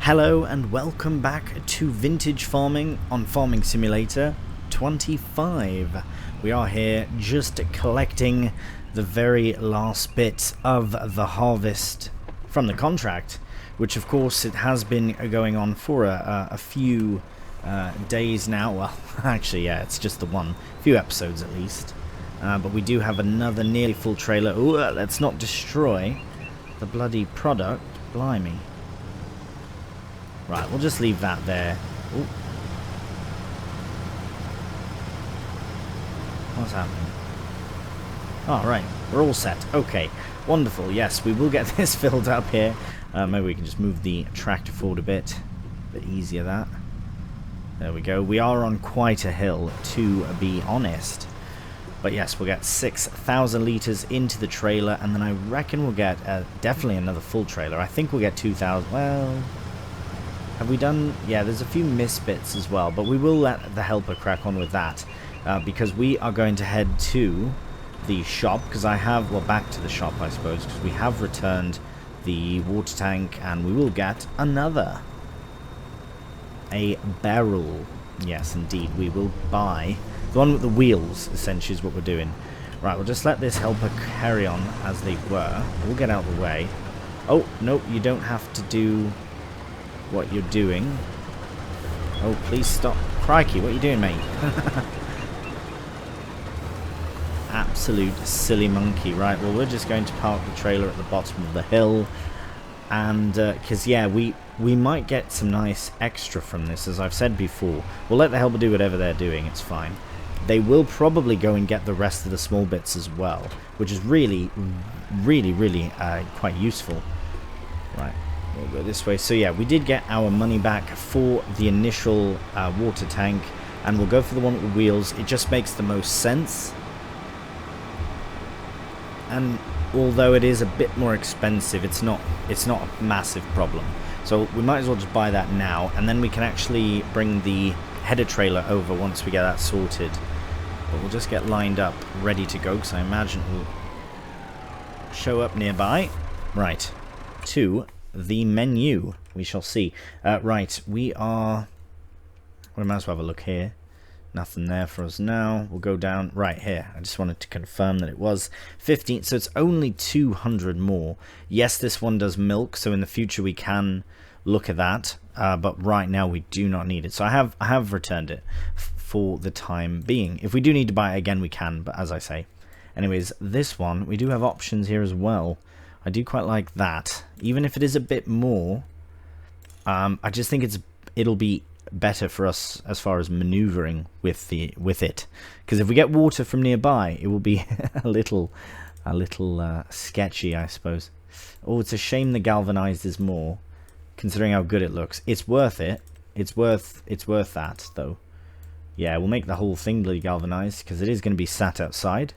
Hello and welcome back to Vintage Farming on Farming Simulator 25. We are here just collecting the very last bits of the harvest from the contract, which of course it has been going on for a few days now. Well, actually, yeah, it's just the few episodes at least. But we do have another nearly full trailer. Ooh, let's not destroy the bloody product. Blimey. Right, we'll just leave that there. Ooh. What's happening? Oh, right. We're all set. Okay. Wonderful. Yes, we will get this filled up here. Maybe we can just move the tractor forward a bit easier, that. There we go. We are on quite a hill, to be honest. But yes, we'll get 6,000 litres into the trailer, and then I reckon we'll get definitely another full trailer. I think we'll get 2,000. Well... have we done... yeah, there's a few miss bits as well, but we will let the helper crack on with that, because we are going to head to the shop, because I have... well, back to the shop, I suppose, because we have returned the water tank, and we will get another. A barrel. Yes, indeed, we will buy... the one with the wheels, essentially, is what we're doing. Right, we'll just let this helper carry on as they were. We'll get out of the way. Oh, no, you don't have to do... what you're doing. Oh, please stop. Crikey, what are you doing, mate? Absolute silly monkey. Right, well, we're just going to park the trailer at the bottom of the hill. And, because, yeah, we might get some nice extra from this, as I've said before. We'll let the helper do whatever they're doing, it's fine. They will probably go and get the rest of the small bits as well, which is really quite useful. Right. We'll go this way. So yeah, we did get our money back for the initial water tank, and we'll go for the one with the wheels. It just makes the most sense. And although it is a bit more expensive, it's not a massive problem. So we might as well just buy that now, and then we can actually bring the header trailer over once we get that sorted. But we'll just get lined up, ready to go, because I imagine it will show up nearby. Right, to the menu. We shall see. Right, we are... we might as well have a look here. Nothing there for us now. We'll go down right here. I just wanted to confirm that it was 15, so it's only 200 more. Yes, this one does milk, so in the future we can look at that, but right now we do not need it. So I have returned it for the time being. If we do need to buy it again, we can, but as I say. Anyways, this one, we do have options here as well. I do quite like that, even if it is a bit more. I just think it'll be better for us as far as maneuvering with it, because if we get water from nearby, it will be a little sketchy, I suppose. Oh, it's a shame the galvanized is more, considering how good it looks. It's worth it. It's worth that though. Yeah, we'll make the whole thing bloody galvanized, because it is going to be sat outside.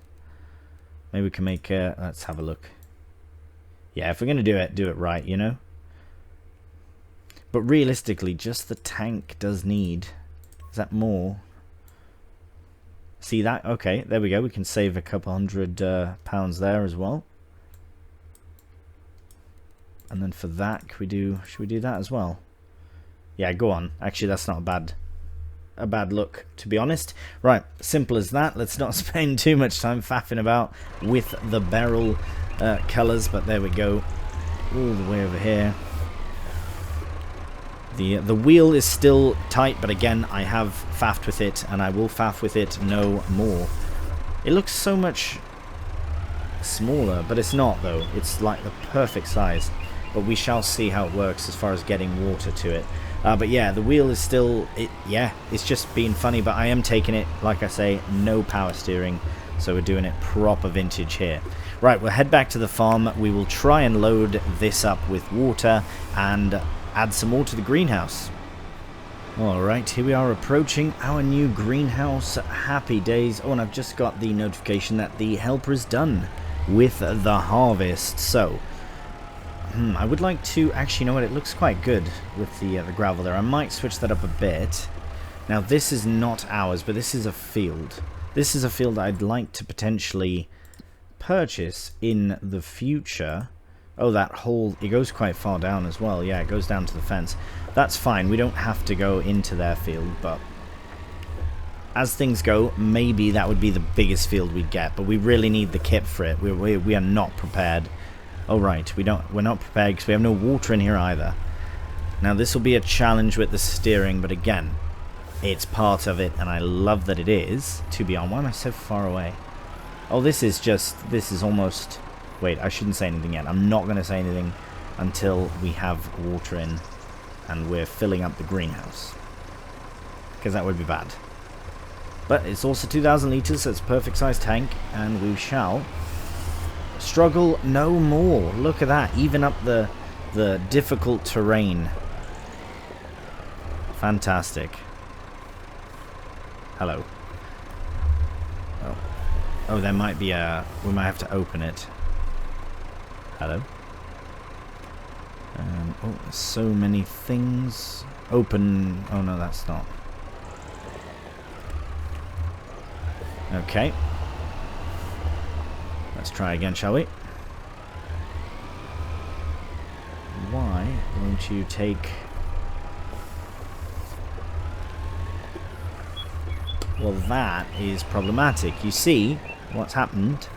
Maybe we can make let's have a look. Yeah, if we're going to do it right, you know. But realistically, just the tank does need... is that more? See that? Okay, there we go. We can save a couple £100 there as well. And then for that, should we do that as well? Yeah, go on. Actually, that's not a bad look, to be honest. Right, simple as that. Let's not spend too much time faffing about with the barrel colours, but there we go, all the way over here. The wheel is still tight, but again, I have faffed with it, and I will faff with it no more. It looks so much smaller, but it's not though. It's like the perfect size, but we shall see how it works as far as getting water to it. But yeah, the wheel is still, it's just being funny, but I am taking it, like I say, no power steering, so we're doing it proper vintage here. Right, we'll head back to the farm. We will try and load this up with water and add some more to the greenhouse. Alright, here we are approaching our new greenhouse. Happy days. Oh, and I've just got the notification that the helper is done with the harvest. So, I would like to... actually, you know what? It looks quite good with the gravel there. I might switch that up a bit. Now, this is not ours, but this is a field. This is a field I'd like to potentially purchase in the future. Oh, that hole, it goes quite far down as well. Yeah, it goes down to the fence. That's fine. We don't have to go into their field, but as things go, maybe that would be the biggest field we'd get, but we really need the kit for it. We are not prepared. Oh, right. We're not prepared because we have no water in here either. Now, this will be a challenge with the steering, but again, it's part of it, and I love that it is. To be on. Why am I so far away? Oh, this is almost... Wait, I shouldn't say anything yet. I'm not going to say anything until we have water in and we're filling up the greenhouse, because that would be bad. But it's also 2,000 litres, so it's a perfect sized tank, and we shall struggle no more. Look at that, even up the difficult terrain. Fantastic. Hello. Oh, there might be a... We might have to open it. Hello. Oh, there's so many things. Open... Oh, no, that's not. Okay. Let's try again, shall we? Why won't you take... Well, that is problematic. You see what's happened?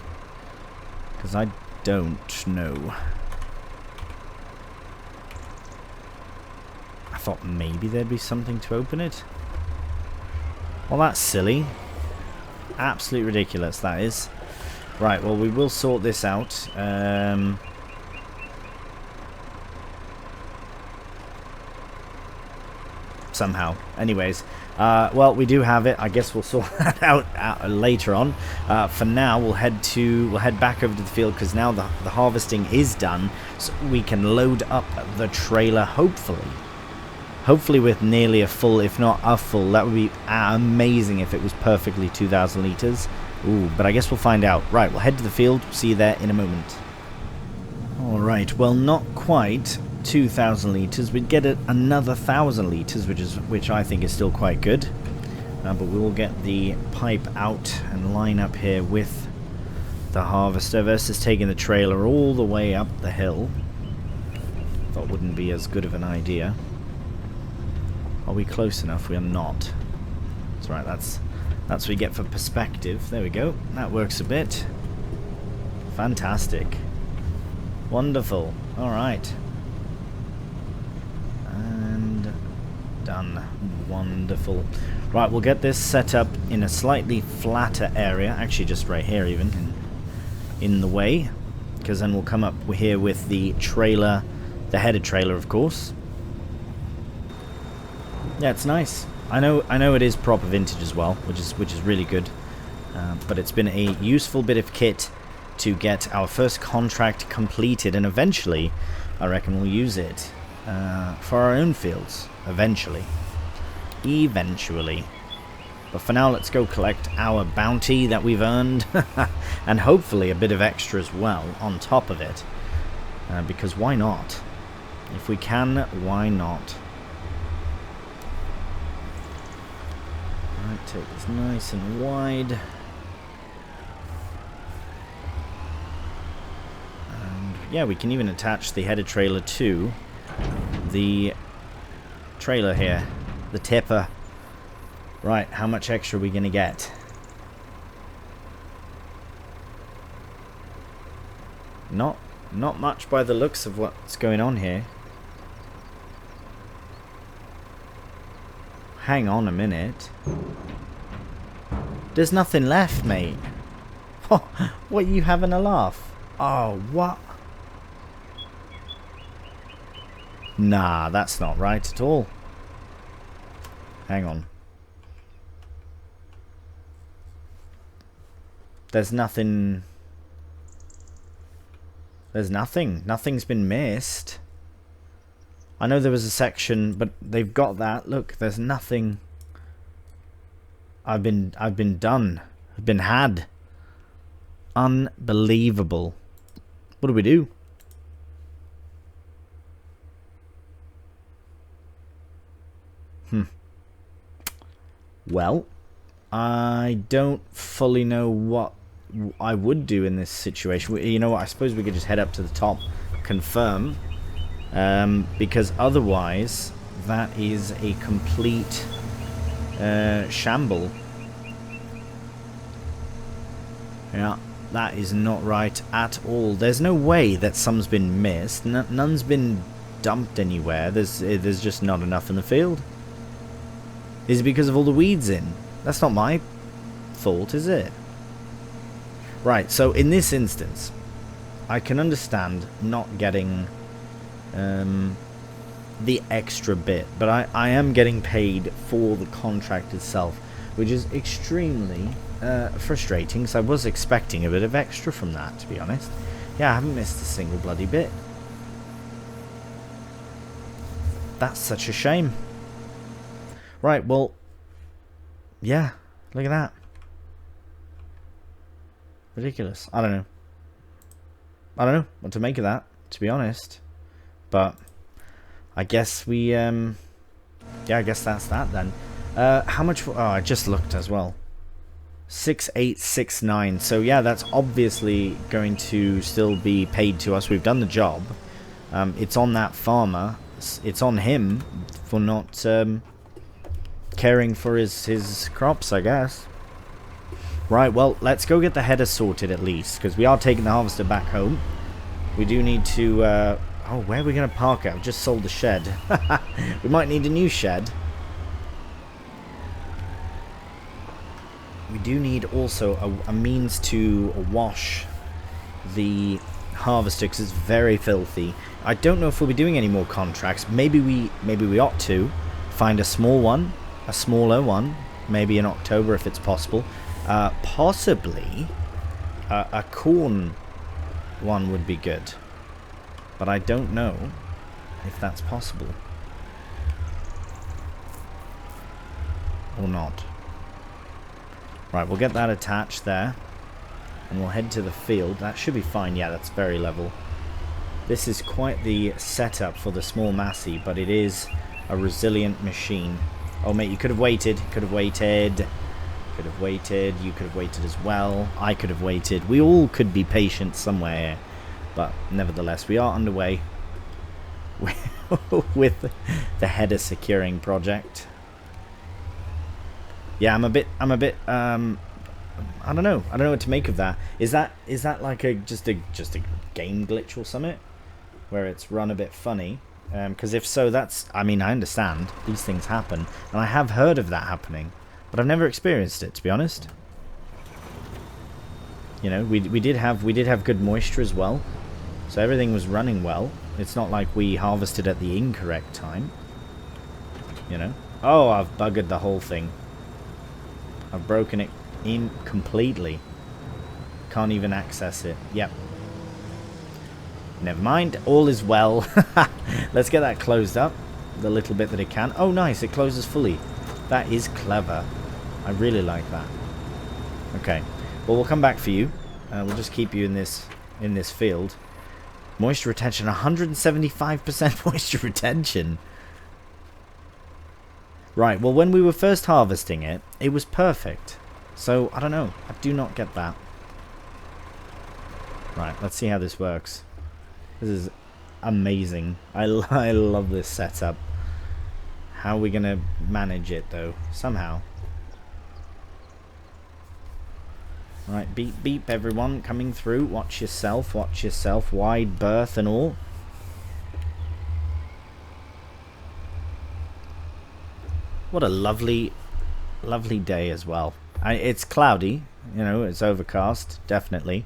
Because I don't know. I thought maybe there'd be something to open it. Well, that's silly. Absolutely ridiculous, that is. Right, well, we will sort this out. Somehow. Anyways, well, we do have it. I guess we'll sort that out later on. For now, we'll head back over to the field, because now the harvesting is done, so we can load up the trailer, hopefully with nearly a full, if not a full. That would be amazing if it was perfectly 2,000 litres. Ooh, but I guess we'll find out. Right, we'll head to the field. See you there in a moment. Alright, well, not quite 2,000 litres. We'd get it another 1,000 litres, which I think is still quite good. But we will get the pipe out and line up here with the harvester versus taking the trailer all the way up the hill. Thought wouldn't be as good of an idea. Are we close enough? We are not. That's right, that's what we get for perspective. There we go. That works a bit. Fantastic. Wonderful. Alright. And done. Wonderful. Right, we'll get this set up in a slightly flatter area. Actually, just right here even. In the way. Because then we'll come up here with the trailer. The header trailer, of course. Yeah, it's nice. I know it is proper vintage as well, which is really good. But it's been a useful bit of kit to get our first contract completed, and eventually, I reckon we'll use it for our own fields. Eventually. But for now, let's go collect our bounty that we've earned, and hopefully a bit of extra as well on top of it. Because why not? If we can, why not? Right, take this nice and wide. And yeah, we can even attach the header trailer to the trailer here. The tipper. Right, how much extra are we going to get? Not much by the looks of what's going on here. Hang on a minute. There's nothing left, mate. What, you having a laugh? Oh, what? Nah, that's not right at all. Hang on. There's nothing... There's nothing. Nothing's been missed. I know there was a section, but they've got that. Look, there's nothing. I've been done. I've been had. Unbelievable. What do we do? Well, I don't fully know what I would do in this situation. You know what? I suppose we could just head up to the top confirm, because otherwise that is a complete shamble. Yeah, that is not right at all. There's no way that some's been missed. None's been dumped anywhere. There's just not enough in the field. Is it because of all the weeds in? That's not my fault, is it? Right, so in this instance, I can understand not getting the extra bit, but I am getting paid for the contract itself, which is extremely frustrating, because I was expecting a bit of extra from that, to be honest. Yeah, I haven't missed a single bloody bit. That's such a shame. Right, well, yeah, look at that. Ridiculous. I don't know what to make of that, to be honest. But I guess we, yeah, I guess that's that then. How much for, oh, I just looked as well. 6869. So yeah, that's obviously going to still be paid to us. We've done the job. It's on that farmer. It's on him for not caring for his crops, I guess. Right, well, let's go get the header sorted at least, because we are taking the harvester back home. We do need to, oh, where are we going to park it? I've just sold the shed. We might need a new shed. We do need also a means to wash the harvester, because it's very filthy. I don't know if we'll be doing any more contracts. Maybe we ought to find a small one, a smaller one, maybe in October if it's possible. Possibly a corn one would be good, but I don't know if that's possible or not. Right, we'll get that attached there, and we'll head to the field. That should be fine. Yeah, that's very level. This is quite the setup for the small Massey, but it is a resilient machine. Oh mate, you could have waited. Could have waited. Could have waited. You could have waited as well. I could have waited. We all could be patient somewhere, but nevertheless, we are underway with the header securing project. Yeah, I'm a bit. I don't know what to make of that. Is that like just a game glitch or something, where it's run a bit funny? Because if so, that's. I mean, I understand these things happen, and I have heard of that happening. But I've never experienced it, to be honest. You know, we did have good moisture as well, so everything was running well. It's not like we harvested at the incorrect time. You know. Oh, I've buggered the whole thing. I've broken it in completely. Can't even access it. Yep. Never mind. All is well. Let's get that closed up. The little bit that it can. Oh, nice. It closes fully. That is clever. I really like that. Okay, well, we'll come back for you. We'll just keep you in this field. Moisture retention, 175% moisture retention. Right, well, when we were first harvesting it, it was perfect. So, I don't know. I do not get that. Right, let's see how this works. This is amazing. I love this setup. How are we going to manage it, though? Somehow. Right, beep, beep, everyone. Coming through. Watch yourself. Watch yourself. Wide berth and all. What a lovely, lovely day as well. It's cloudy. You know, it's overcast. Definitely.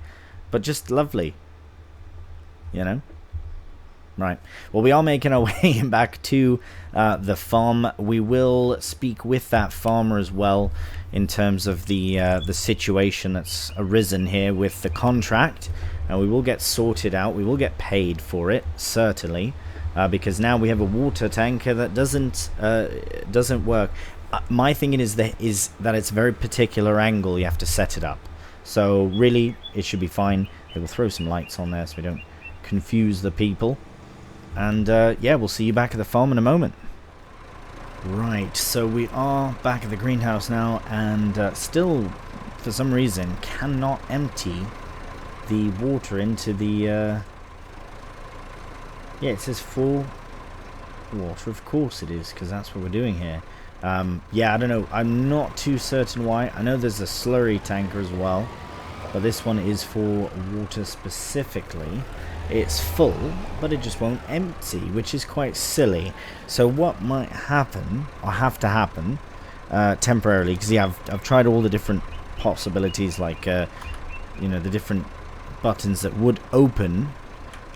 But just lovely. You know? Right. Well, we are making our way back to the farm. We will speak with that farmer as well in terms of the situation that's arisen here with the contract, and we will get sorted out. We will get paid for it, certainly, because now we have a water tanker that doesn't work. My thinking is that it's a very particular angle you have to set it up. So really, it should be fine. They will throw some lights on there so we don't confuse the people. And yeah, we'll see you back at the farm in a moment. Right, so we are back at the greenhouse now, and still, for some reason, cannot empty the water into the Yeah, it says full water. Of course it is, because that's what we're doing here. Yeah, I don't know. I'm not too certain why. I know there's a slurry tanker as well, but this one is for water specifically. It's full, but it just won't empty, which is quite silly. So what might happen, or have to happen, temporarily, because yeah, I've tried all the different possibilities, like, you know, the different buttons that would open,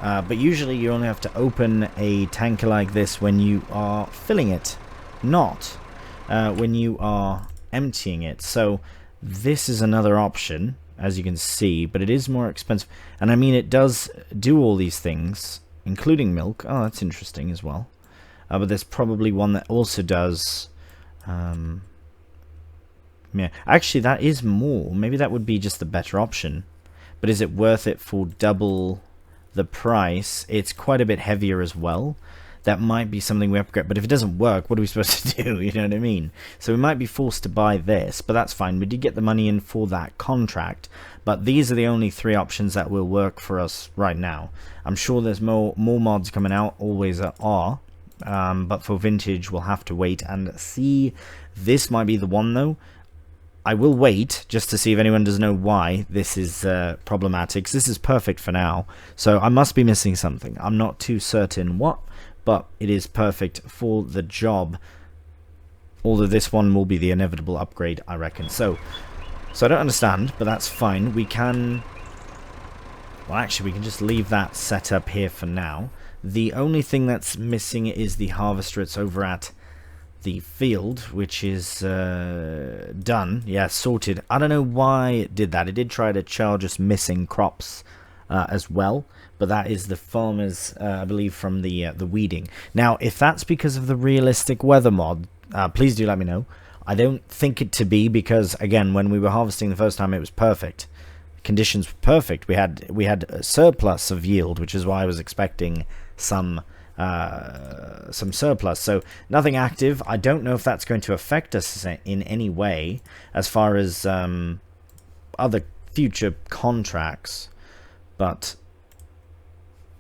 but usually you only have to open a tanker like this when you are filling it, not when you are emptying it. So this is another option, as you can see, but it is more expensive. And I mean, it does do all these things, including milk. Oh, that's interesting as well. But there's probably one that also does... yeah, actually, that is more. Maybe that would be just the better option. But is it worth it for double the price? It's quite a bit heavier as well. That might be something we upgrade. But if it doesn't work, what are we supposed to do? You know what I mean? So we might be forced to buy this, but that's fine. We did get the money in for that contract. But these are the only three options that will work for us right now. I'm sure there's more mods coming out. Always are. But for vintage, we'll have to wait and see. This might be the one, though. I will wait just to see if anyone does know why this is problematic. This is perfect for now, so I must be missing something. I'm not too certain what, but it is perfect for the job. Although this one will be the inevitable upgrade, I reckon. So I don't understand, but that's fine. We can... Well, actually, we can just leave that set up here for now. The only thing that's missing is the harvester. It's over at the field, which is done. Yeah, sorted. I don't know why it did that. It did try to charge us missing crops as well, but that is the farmers, I believe, from the weeding. Now, if that's because of the realistic weather mod, please do let me know. I don't think it to be, because again, when we were harvesting the first time, it was perfect. Conditions were perfect. We had a surplus of yield, which is why I was expecting some surplus. So nothing active. I don't know if that's going to affect us in any way as far as other future contracts, but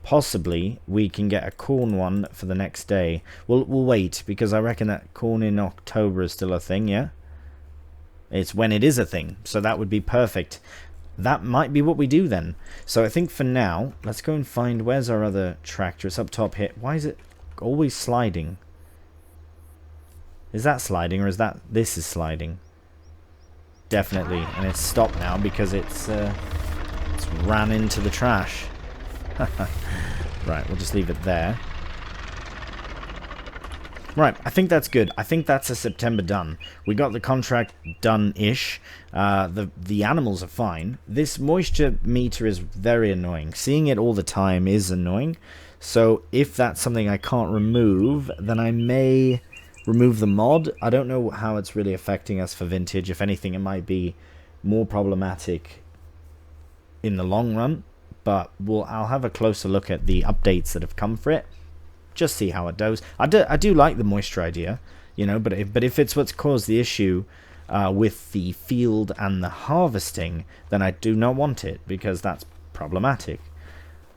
possibly we can get a corn one for the next day. We'll wait, because I reckon that corn in October is still a thing. Yeah, it's when it is a thing, so that would be perfect. That might be what we do then. So I think for now, let's go and find... Where's our other tractor? It's up top here. Why is it always sliding? Is that sliding, or is that... This is sliding. Definitely. And it's stopped now because it's ran into the trash. Right, we'll just leave it there. Right, I think that's good. I think that's a September done. We got the contract done-ish. The animals are fine. This moisture meter is very annoying. Seeing it all the time is annoying. So if that's something I can't remove, then I may remove the mod. I don't know how it's really affecting us for vintage. If anything, it might be more problematic in the long run. But I'll have a closer look at the updates that have come for it. Just see how it goes. I do like the moisture idea, you know, but if it's what's caused the issue with the field and the harvesting, then I do not want it, because that's problematic.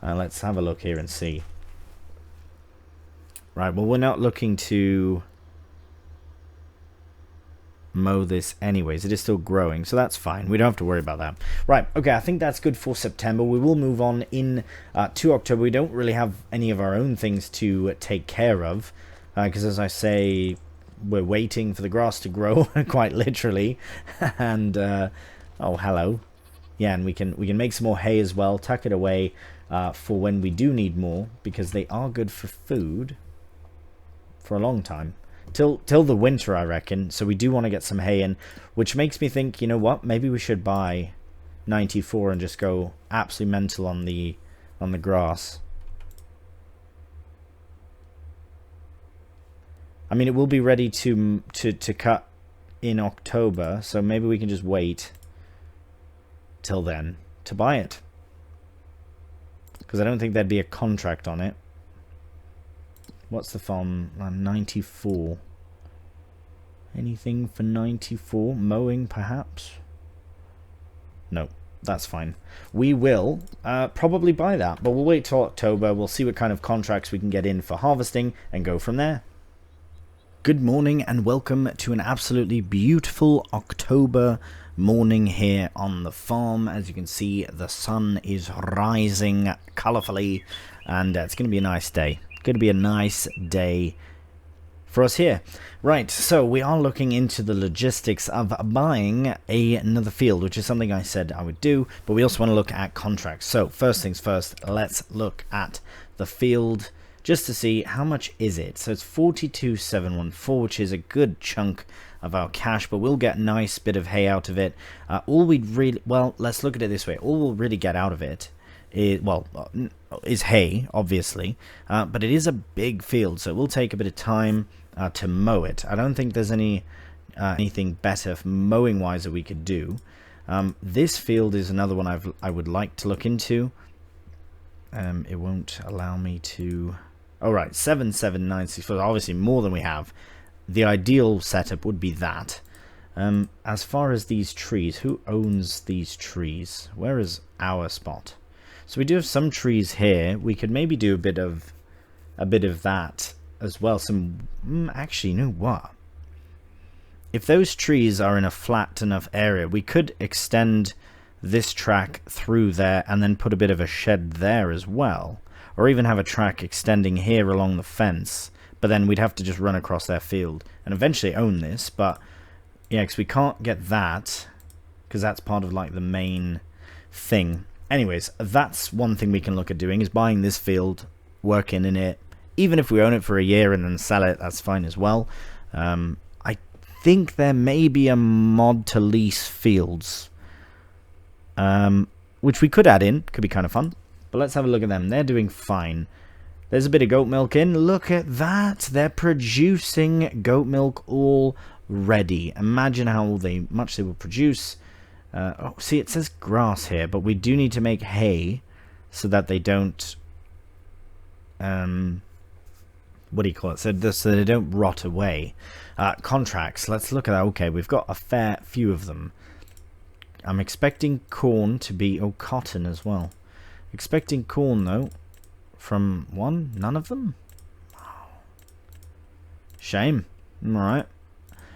Let's have a look here and see. Right, well, we're not looking to mow this anyways. It is still growing, so that's fine. We don't have to worry about that. Right, okay, I think that's good for September. We will move on in to October. We don't really have any of our own things to take care of, because as I say, we're waiting for the grass to grow, quite literally. And oh, hello. Yeah, and we can make some more hay as well, tuck it away for when we do need more, because they are good for food for a long time. Till the winter, I reckon. So we do want to get some hay in, which makes me think, you know what? Maybe we should buy 94 and just go absolutely mental on the grass. I mean, it will be ready to cut in October, so maybe we can just wait till then to buy it, because I don't think there'd be a contract on it. What's the farm? 94. Anything for 94? Mowing, perhaps? No. that's fine. We will probably buy that, but we'll wait till October. We'll see what kind of contracts we can get in for harvesting and go from there. Good morning and welcome to an absolutely beautiful October morning here on the farm. As you can see, the sun is rising colourfully, and it's going to be a nice day. Going to be a nice day for us here. Right, so we are looking into the logistics of buying another field, which is something I said I would do, but we also want to look at contracts. So first things first, let's look at the field just to see how much is it. So it's 42,714, which is a good chunk of our cash, but we'll get a nice bit of hay out of it. All we'd really, well, let's look at it this way. All we'll really get out of it is hay, obviously, but it is a big field, so it will take a bit of time to mow it. I don't think there's anything better mowing wise that we could do. This field is another one I would like to look into. It won't allow me to. Oh right, 7,796, obviously more than we have. The ideal setup would be that. As far as these trees, who owns these trees? Where is our spot? So we do have some trees here. We could maybe do a bit of that as well. Actually, you know what? If those trees are in a flat enough area, we could extend this track through there and then put a bit of a shed there as well, or even have a track extending here along the fence. But then we'd have to just run across their field and eventually own this. But yeah, because we can't get that because that's part of like the main thing. Anyways, that's one thing we can look at doing, is buying this field, working in it. Even if we own it for a year and then sell it, that's fine as well. I think there may be a mod to lease fields, which we could add in. Could be kind of fun. But let's have a look at them. They're doing fine. There's a bit of goat milk in. Look at that. They're producing goat milk already. Imagine how much they will produce. Oh, see, it says grass here, but we do need to make hay so that they don't, what do you call it? So they don't rot away. Contracts, let's look at that. Okay, we've got a fair few of them. I'm expecting corn to be, cotton as well. Expecting corn, though, from one, none of them? Shame. Alright.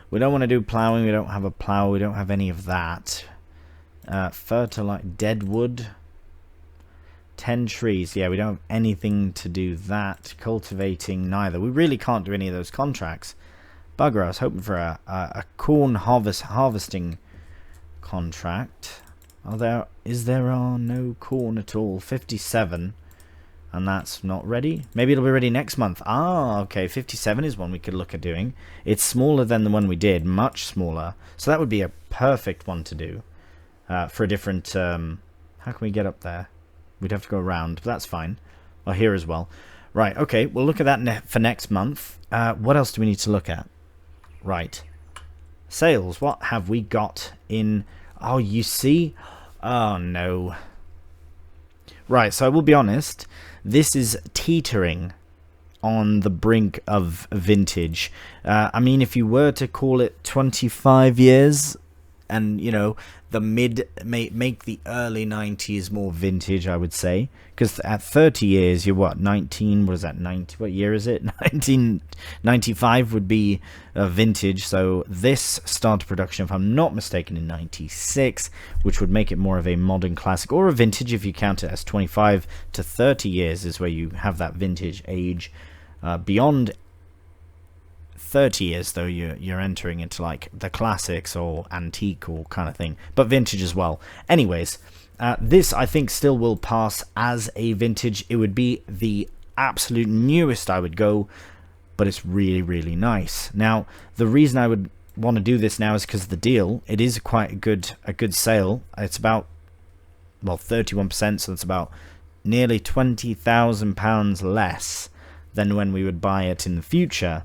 We don't want to do ploughing, we don't have a plough, we don't have any of that. Fertilize, dead wood, 10 trees. Yeah, we don't have anything to do that. Cultivating, neither. We really can't do any of those contracts. Bugger, I was hoping for a corn harvesting contract. Is there no corn at all? 57, and that's not ready. Maybe it'll be ready next month. Okay, 57 is one we could look at doing. It's smaller than the one we did, much smaller, so that would be a perfect one to do. For a different, how can we get up there? We'd have to go around, but that's fine. Or here as well. Right, okay, we'll look at that for next month. What else do we need to look at? Right. Sales, what have we got in? Oh, you see? Oh, no. Right, so I will be honest. This is teetering on the brink of vintage. I mean, if you were to call it 25 years... and, you know, the make the early 90s more vintage, I would say. Because at 30 years, you're what, 19, what is that, 90, what year is it? 1995 would be vintage. So this started production, if I'm not mistaken, in 96, which would make it more of a modern classic, or a vintage if you count it as 25 to 30 years is where you have that vintage age. Beyond 30 years, though, you're entering into like the classics or antique or kind of thing, but vintage as well. Anyways, this I think still will pass as a vintage. It would be the absolute newest I would go, but it's really, really nice. Now, the reason I would want to do this now is because the deal. It is quite a good sale. It's about, well, 31%, so it's about nearly £20,000 less than when we would buy it in the future.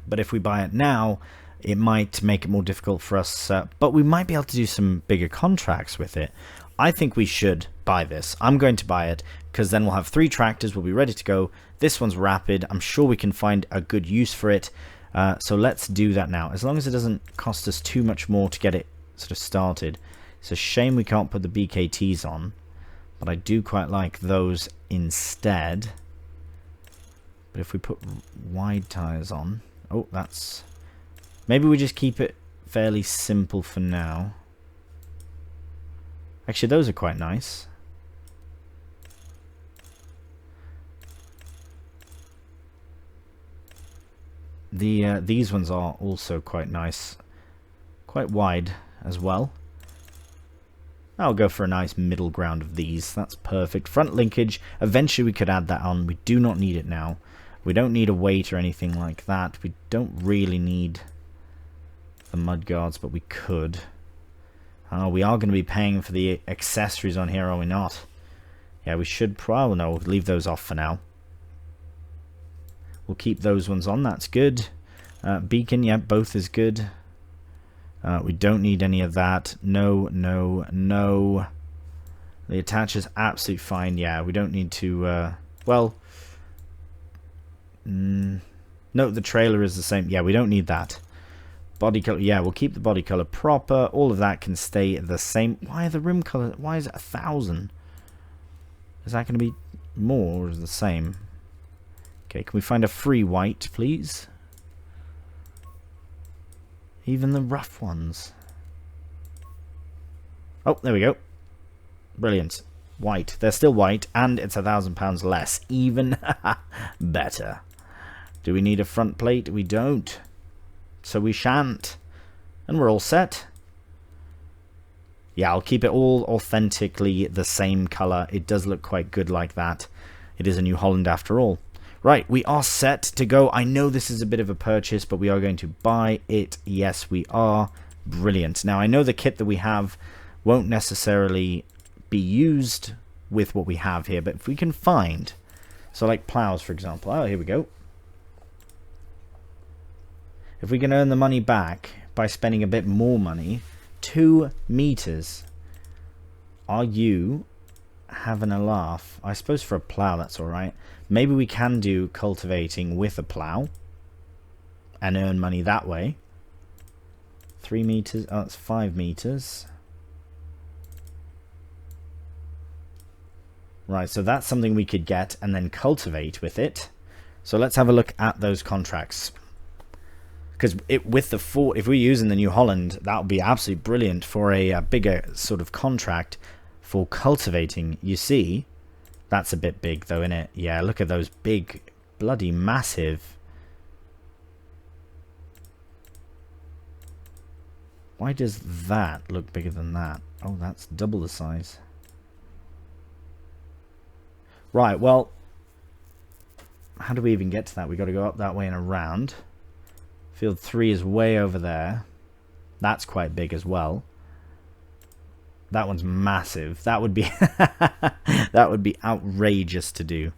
But if we buy it now, it might make it more difficult for us, but we might be able to do some bigger contracts with it. I think we should buy this. I'm going to buy it because then we'll have 3 tractors. We'll be ready to go. This one's rapid. I'm sure we can find a good use for it. So let's do that now. As long as it doesn't cost us too much more to get it sort of started. It's a shame we can't put the BKTs on, but I do quite like those instead. But if we put wide tires on... Oh, that's... Maybe we just keep it fairly simple for now. Actually, those are quite nice. These ones are also quite nice. Quite wide as well. I'll go for a nice middle ground of these. That's perfect. Front linkage. Eventually we could add that on. We do not need it now. We don't need a weight or anything like that. We don't really need the mudguards, but we could. Oh, we are going to be paying for the accessories on here, are we not? Yeah, we should probably... No, we'll leave those off for now. We'll keep those ones on. That's good. Beacon, yeah, both is good. We don't need any of that. No, no, no. The attacher's absolutely fine. Yeah, we don't need to... well... no, the trailer is the same. Yeah, we don't need that. Body color, yeah, we'll keep the body color proper. All of that can stay the same. Why the rim color? Why is it 1,000? Is that going to be more or is it the same? Okay, can we find a free white, please? Even the rough ones. Oh, there we go. Brilliant. White. They're still white, and it's £1,000 less. Even better. Do we need a front plate? We don't. So we shan't. And we're all set. Yeah, I'll keep it all authentically the same color. It does look quite good like that. It is a New Holland after all. Right, we are set to go. I know this is a bit of a purchase, but we are going to buy it. Yes, we are. Brilliant. Now, I know the kit that we have won't necessarily be used with what we have here, but if we can find... So, like plows, for example. Oh, here we go. If we can earn the money back by spending a bit more money, 2 meters. Are you having a laugh? I suppose for a plow that's alright. Maybe we can do cultivating with a plow and earn money that way. 3 meters. Oh, that's 5 meters. Right, so that's something we could get and then cultivate with it. So let's have a look at those contracts. Because with the if we're using the New Holland, that would be absolutely brilliant for a bigger sort of contract for cultivating. You see, that's a bit big though, isn't it? Yeah, look at those big, bloody massive. Why does that look bigger than that? Oh, that's double the size. Right, well, how do we even get to that? We've got to go up that way and around. Field 3 is way over there. That's quite big as well. That one's massive. That would be that would be outrageous to do.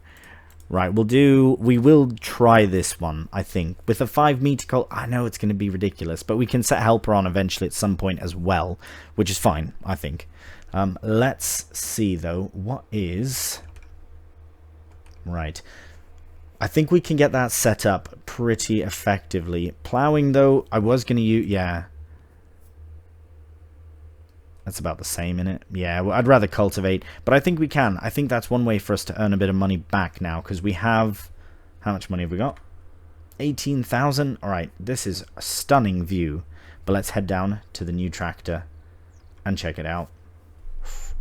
Right, we will try this one, I think. With a 5 meter call, I know it's going to be ridiculous, but we can set helper on eventually at some point as well, which is fine, I think. Let's see though, what is... Right. I think we can get that set up pretty effectively. Plowing, though, I was going to use... Yeah. That's about the same, innit? Yeah, well, I'd rather cultivate. But I think we can. I think that's one way for us to earn a bit of money back now. Because we have... How much money have we got? 18,000. Alright, this is a stunning view. But let's head down to the new tractor and check it out.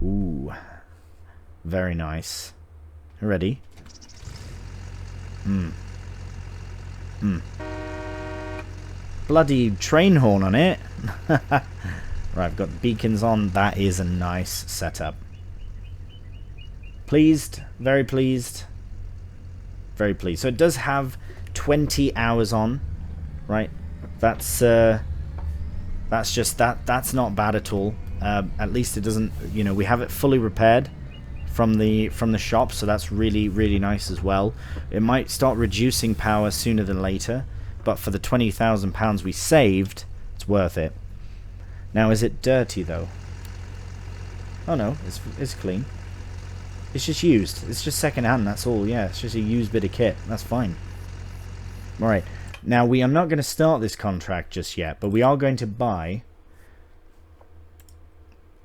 Ooh. Very nice. Ready? Bloody train horn on it. Right, I've got beacons on. That is a nice setup. Pleased, very pleased. Very pleased. So it does have 20 hours on, right? That's just that's not bad at all. At least it doesn't, you know, we have it fully repaired from the shop, so that's really nice as well. It might start reducing power sooner than later, but for the £20,000 we saved, it's worth it. Now, is it dirty though? Oh no, it's clean. It's just used. It's just second hand, that's all. Yeah, it's just a used bit of kit. That's fine. Alright, now we are not going to start this contract just yet, but we are going to buy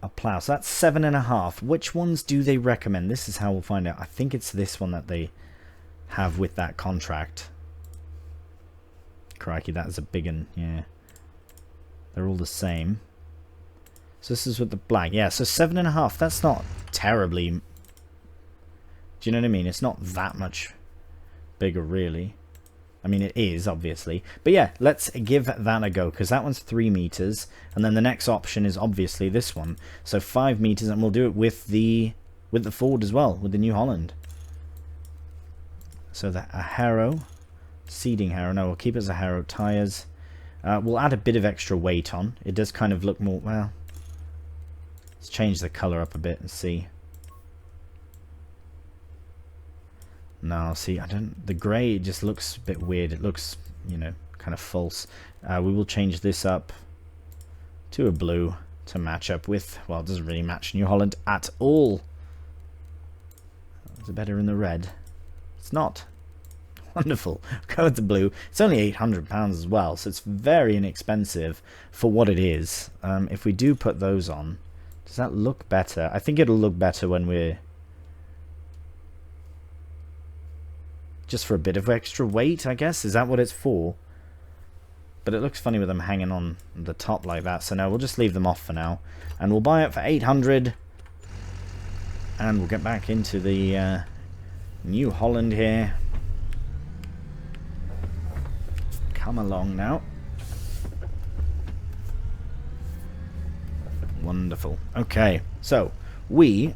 a plow. So that's 7.5. Which ones do they recommend? This is how we'll find out. I think it's this one that they have with that contract. Crikey, that is a big one. Yeah. They're all the same. So this is with the black. Yeah, so 7.5. That's not terribly... Do you know what I mean? It's not that much bigger, really. I mean, it is, obviously. But yeah, let's give that a go, because that one's 3 meters. And then the next option is obviously this one. So 5 meters, and we'll do it with the Ford as well, with the New Holland. So a harrow, seeding harrow. No, we'll keep it as a harrow. Tires. We'll add a bit of extra weight on. It does kind of look more, well... Let's change the color up a bit and see. No, see, I don't... The grey just looks a bit weird. It looks, you know, kind of false. We will change this up to a blue to match up with... Well, it doesn't really match New Holland at all. Is it better in the red? It's not. Wonderful. Go with the blue. It's only £800 as well, so it's very inexpensive for what it is. If we do put those on, does that look better? I think it'll look better when we're... Just for a bit of extra weight, I guess. Is that what it's for? But it looks funny with them hanging on the top like that. So no, we'll just leave them off for now. And we'll buy it for 800. And we'll get back into the New Holland here. Come along now. Wonderful. Okay, so we...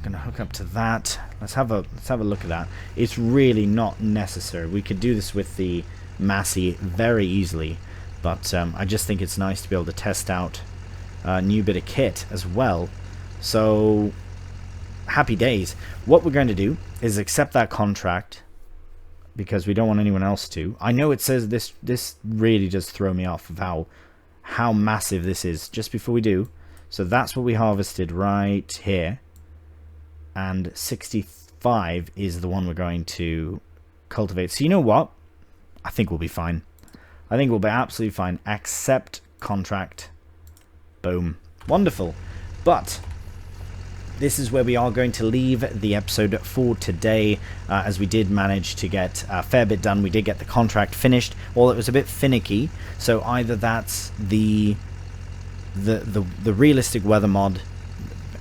Gonna hook up to that. Let's have a look at that. It's really not necessary. We could do this with the Massey very easily, but I just think it's nice to be able to test out a new bit of kit as well. So happy days. What we're going to do is accept that contract because we don't want anyone else to. I know it says this really does throw me off of how massive this is just before we do. So that's what we harvested right here. And 65 is the one we're going to cultivate. So you know what? I think we'll be fine. I think we'll be absolutely fine. Accept contract. Boom. Wonderful. But this is where we are going to leave the episode for today, as we did manage to get a fair bit done. We did get the contract finished, although it was a bit finicky. So either that's the realistic weather mod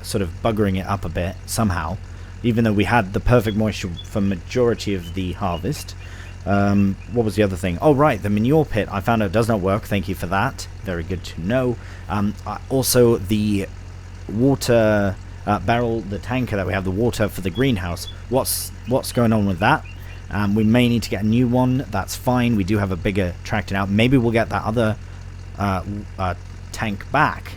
sort of buggering it up a bit somehow, even though we had the perfect moisture for majority of the harvest. What was the other thing? Oh right, the manure pit I found out does not work. Thank you for that. Very good to know. Also the water barrel, the tanker that we have, the water for the greenhouse, what's going on with that? We may need to get a new one. That's fine. We do have a bigger tractor now. Maybe we'll get that other tank back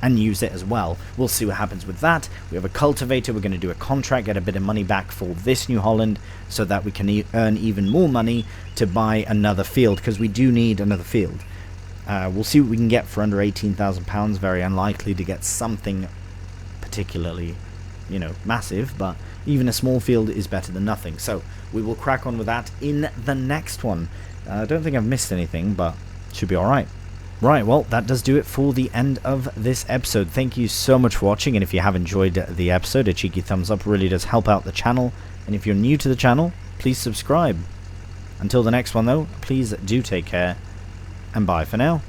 and use it as well. We'll see what happens with that. We have a cultivator. We're going to do a contract, get a bit of money back for this New Holland so that we can earn even more money to buy another field, because we do need another field. We'll see what we can get for under £18,000. Very unlikely to get something particularly, you know, massive, but even a small field is better than nothing. So we will crack on with that in the next one. I don't think I've missed anything, but should be alright. Right, well, that does do it for the end of this episode. Thank you so much for watching, and if you have enjoyed the episode, a cheeky thumbs up really does help out the channel. And if you're new to the channel, please subscribe. Until the next one, though, please do take care, and bye for now.